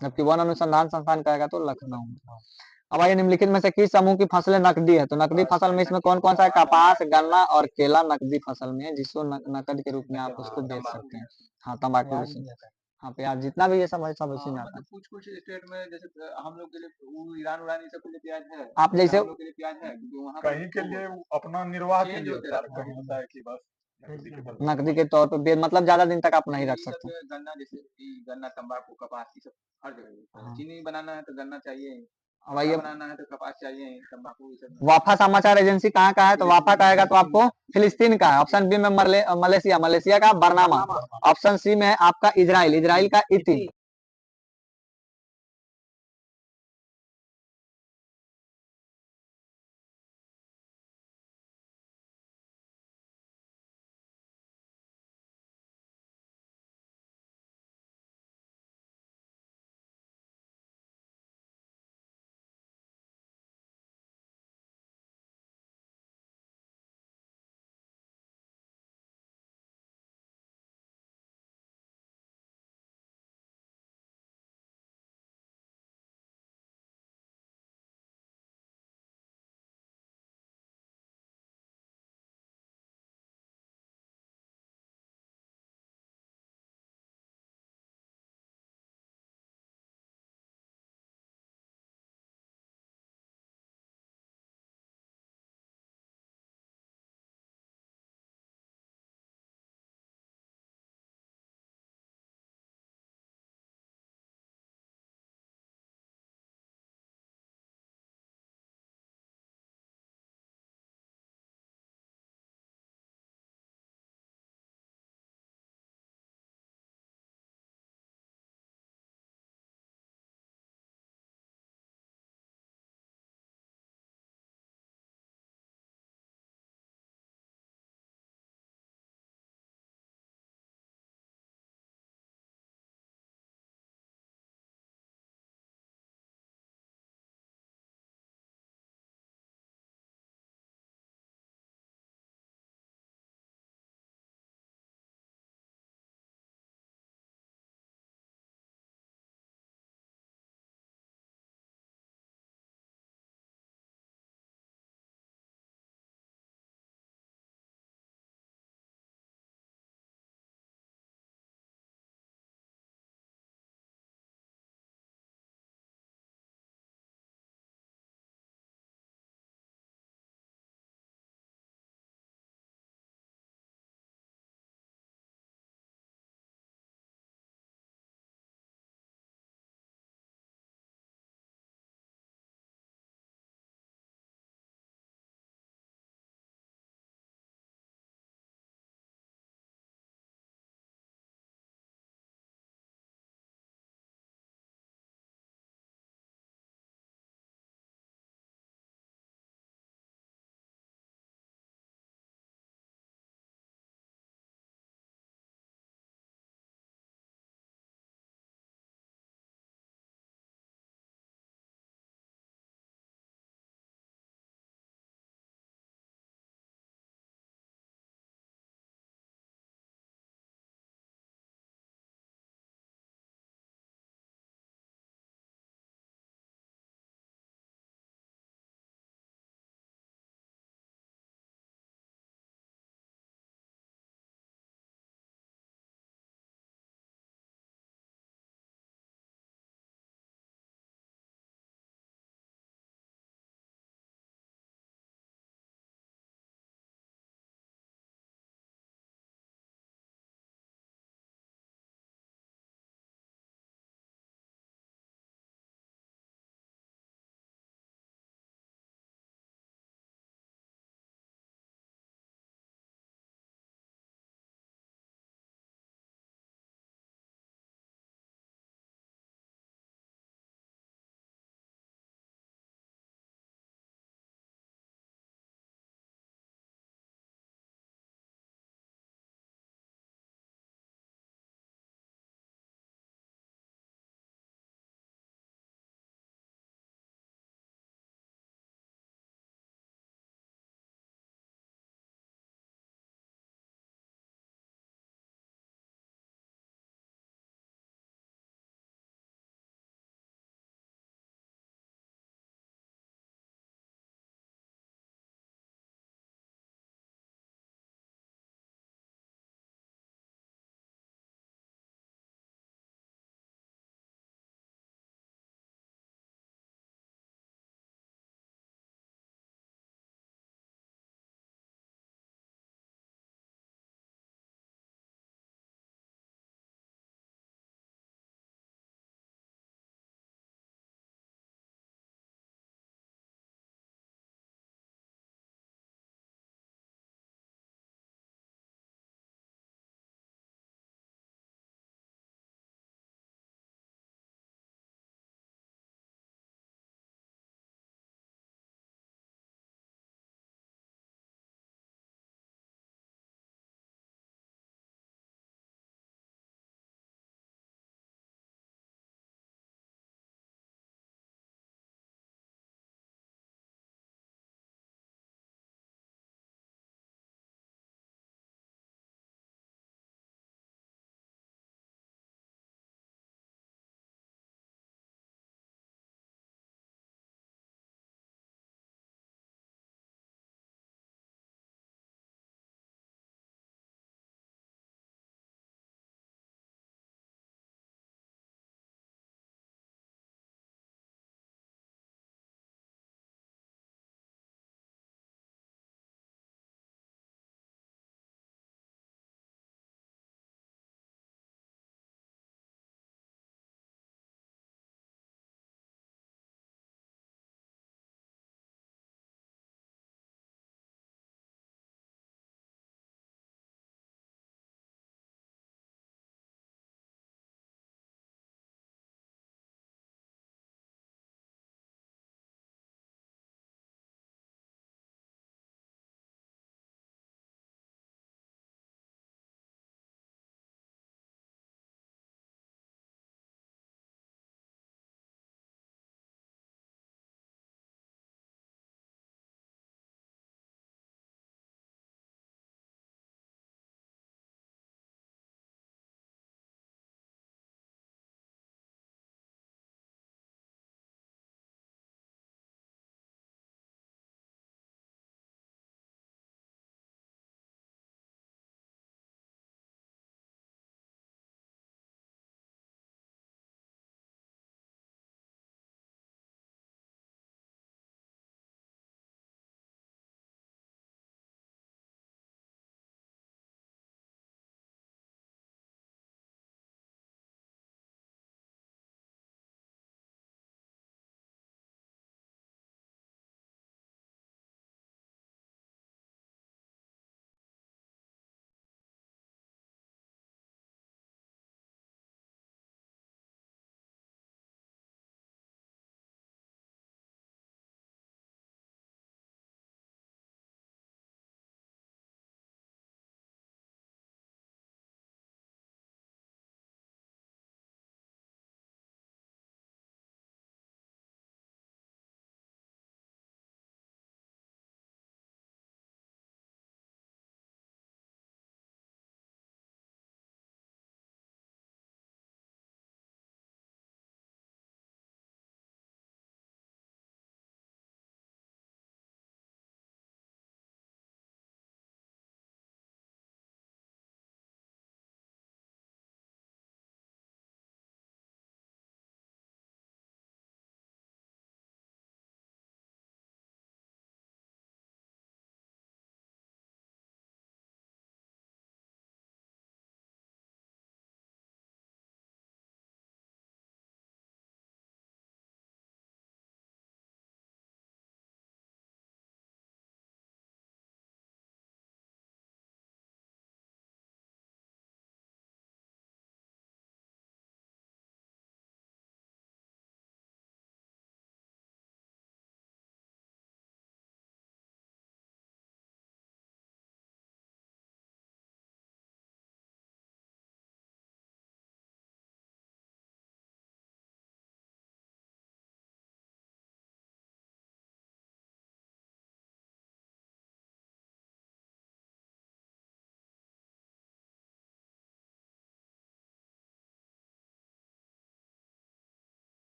जबकि वन अनुसंधान संस्थान कहेगा तो लखनऊ। अब आइए निम्नलिखित में से किस समूह की फसलें नकदी है? तो नकदी फसल में इसमें कौन कौन सा है? कपास, गन्ना और केला नकदी फसल में है, जिसको नकद के रूप में आप उसको बेच सकते हैं। हाँ, तंबाकू, हाँ प्याज, जितना भी ये सब है सब इसी में आता है। कुछ कुछ स्टेट में जैसे हम लोग के लिए ईरान उरान ये सब के लिए प्याज है, आप जैसे हम लोग के लिए प्याज है, क्योंकि वहाँ कहीं के लिए अपना निर्वाह के लिए होता है, कहीं होता है कि बस नकदी के तौर पे मतलब ज्यादा दिन तक आप नहीं रख सकते। गन्ना, जैसे गन्ना, तंबाकू, कपास, ये सब हर जगह। हाँ। चीनी बनाना है तो गन्ना चाहिए, अब आइए बनाना है तो कपास चाहिए, तंबाकू, ये सब। वाफा समाचार एजेंसी कहाँ का है? तो वाफा कहेगा तो आपको फिलिस्तीन का है। ऑप्शन बी में मलेशिया का बरनामा। ऑप्शन सी में है आपका इजराइल का इतिन।